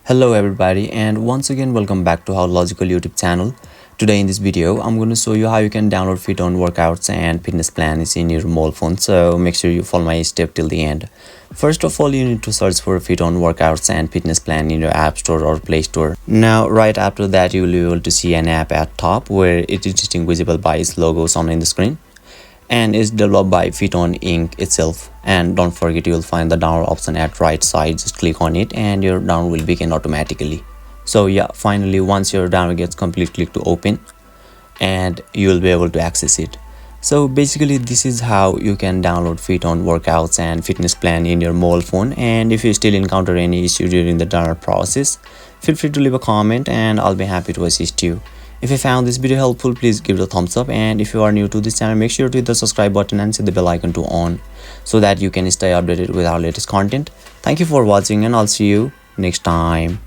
Hello everybody, and once again welcome back to our logical YouTube channel. Today in this video I'm going to show you how you can download FitOn workouts and fitness plans in your mobile phone, so make sure you follow my step till the end. First of all, you need to search for FitOn workouts and fitness plan in your app store or play store. Now right after that you will be able to see an app at top where it is distinguishable by its logo shown in the screen, and is developed by FitOn Inc. itself. And don't forget, you will find the download option at right side. Just click on it and your download will begin automatically. So yeah, finally once your download gets complete, click to open and you will be able to access it. So basically this is how you can download FitOn workouts and fitness plan in your mobile phone. And if you still encounter any issue during the download process, feel free to leave a comment and I'll be happy to assist you. If you found this video helpful, please give it a thumbs up, and if you are new to this channel, make sure to hit the subscribe button and set the bell icon to on so that you can stay updated with our latest content. Thank you for watching and I'll see you next time.